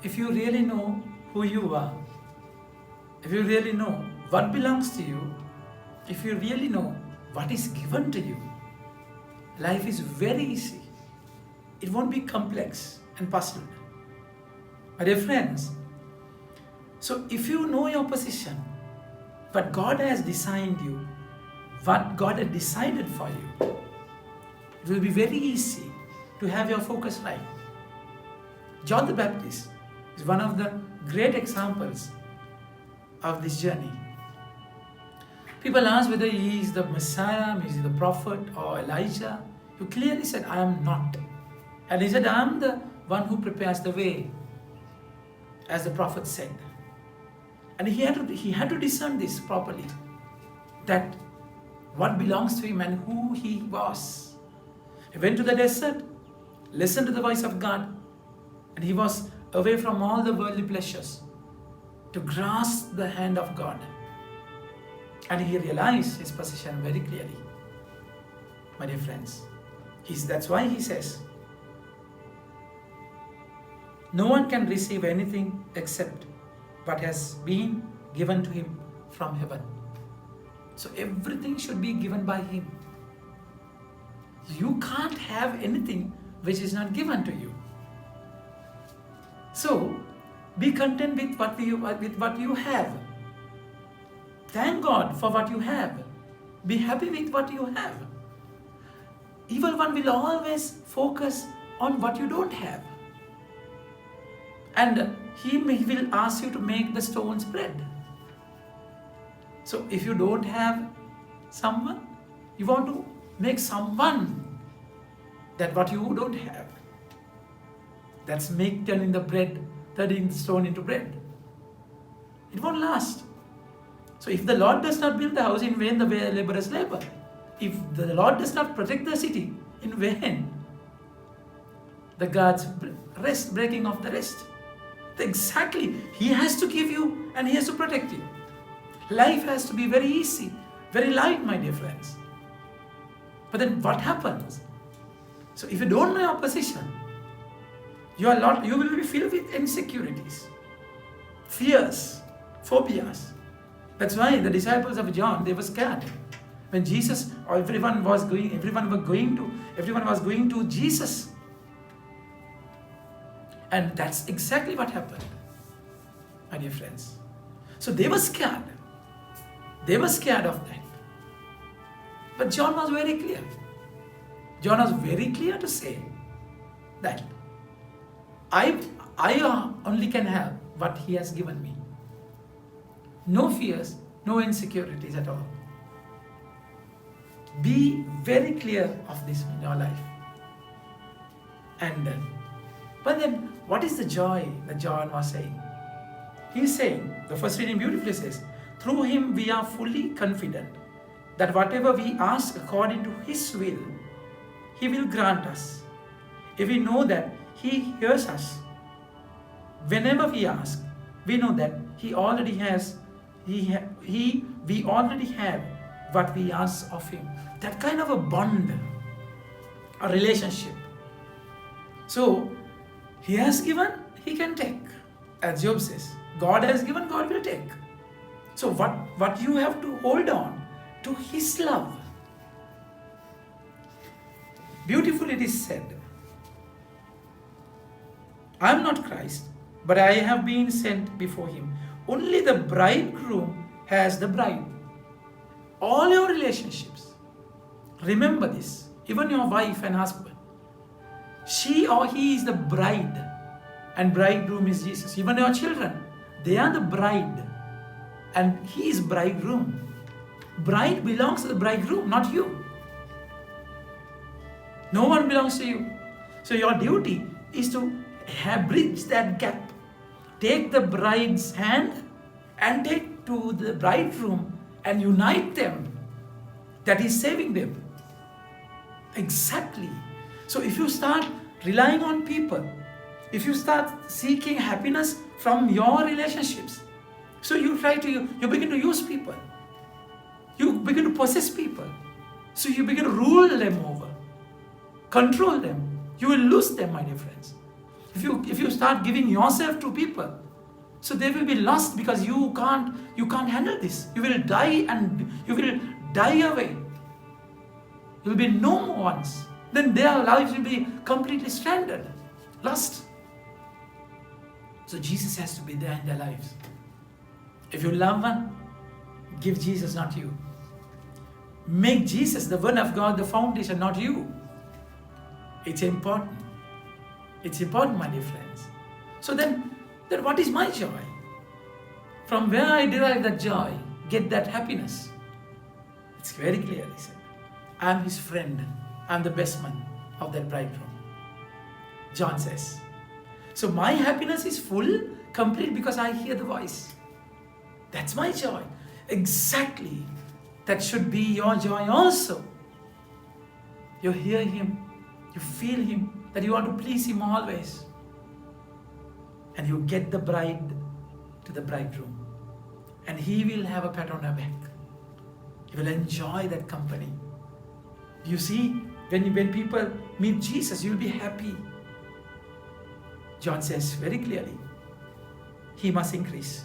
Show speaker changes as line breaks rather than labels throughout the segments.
if you really know who you are, if you really know what belongs to you, if you really know what is given to you, life is very easy. It won't be complex and puzzled. My dear friends, so if you know your position, what God has designed you, what God has decided for you, it will be very easy to have your focus right. John the Baptist is one of the great examples of this journey. People ask whether he is the Messiah, is he the prophet or Elijah. He clearly said, I am not. And he said, I am the one who prepares the way, as the prophet said. And he had to discern this properly, that what belongs to him and who he was. He went to the desert, listened to the voice of God, and he was away from all the worldly pleasures to grasp the hand of God. And he realized his position very clearly. My dear friends, that's why he says, no one can receive anything except what has been given to him from heaven. So everything should be given by him. You can't have anything which is not given to you. So be content with what you have. Thank God for what you have. Be happy with what you have. Evil one will always focus on what you don't have. And he will ask you to make the stones bread. So if you don't have someone, you want to make someone that what you don't have. That's turning the stone into bread. It won't last. So if the Lord does not build the house, in vain the laborers labor. If the Lord does not protect the city, in vain the God's breaking of the rest. Exactly, he has to give you and he has to protect you. Life has to be very easy, very light, my dear friends. But then what happens? So if you don't know your position, you will be filled with insecurities, fears, phobias. That's why the disciples of John, they were scared. When Jesus or everyone was going to Jesus. And that's exactly what happened, my dear friends. So they were scared. They were scared of that. But John was very clear. John was very clear to say that I only can have what he has given me. No fears, no insecurities at all. Be very clear of this in your life. But then, what is the joy that John was saying? He's saying, the first reading beautifully says, through him we are fully confident that whatever we ask according to his will, he will grant us. If we know that he hears us, whenever we ask, we know that we already have what we ask of him. That kind of a bond, a relationship. So, he has given, he can take. As Job says, God has given, God will take. So what you have to hold on to his love. Beautifully it is said, I am not Christ, but I have been sent before him. Only the bridegroom has the bride. All your relationships, remember this, even your wife and husband, she or he is the bride and bridegroom is Jesus. Even your children, they are the bride and he is bridegroom. Bride belongs to the bridegroom, not you. No one belongs to you. So your duty is to bridge that gap. Take the bride's hand and take to the bridegroom and unite them. That is saving them. Exactly. So if you start relying on people, if you start seeking happiness from your relationships, so you begin to use people. You begin to possess people. So you begin to rule them over, control them. You will lose them, my dear friends. If you start giving yourself to people, so they will be lost because you can't handle this. You will die and you will die away. You will be no more ones. Then their lives will be completely stranded, lost. So Jesus has to be there in their lives. If you love one, give Jesus, not you. Make Jesus, the Word of God, the foundation, not you. It's important. It's important, my dear friends. So then what is my joy? From where I derive that joy, get that happiness? It's very clearly said. I am his friend. I am the best man of that bridegroom. John says. So my happiness is full, complete, because I hear the voice. That's my joy. Exactly. That should be your joy also. You hear him, you feel him, that you want to please him always. And you get the bride to the bridegroom. And he will have a pat on her back. You will enjoy that company. You see, when people meet Jesus, you'll be happy. John says very clearly, he must increase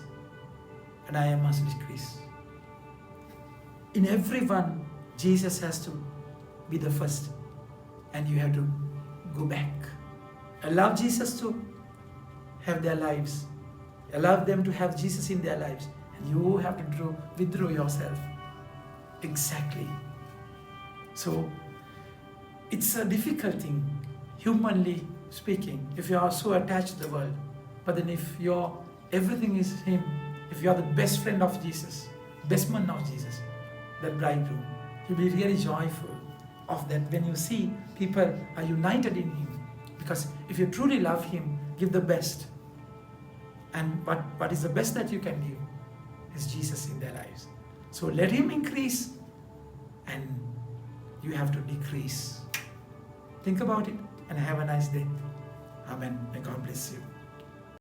and I must decrease. In everyone, Jesus has to be the first and you have to go back. Allow Jesus to have their lives. Allow them to have Jesus in their lives. And you have to withdraw yourself. Exactly. So, it's a difficult thing, humanly speaking, if you are so attached to the world. But then if everything is him, if you are the best friend of Jesus, best man of Jesus, that bridegroom, you'll be really joyful of that when you see people are united in him. Because if you truly love him, give the best. And what is the best that you can give is Jesus in their lives. So let him increase and you have to decrease. Think about it and have a nice day. Amen. May God bless you.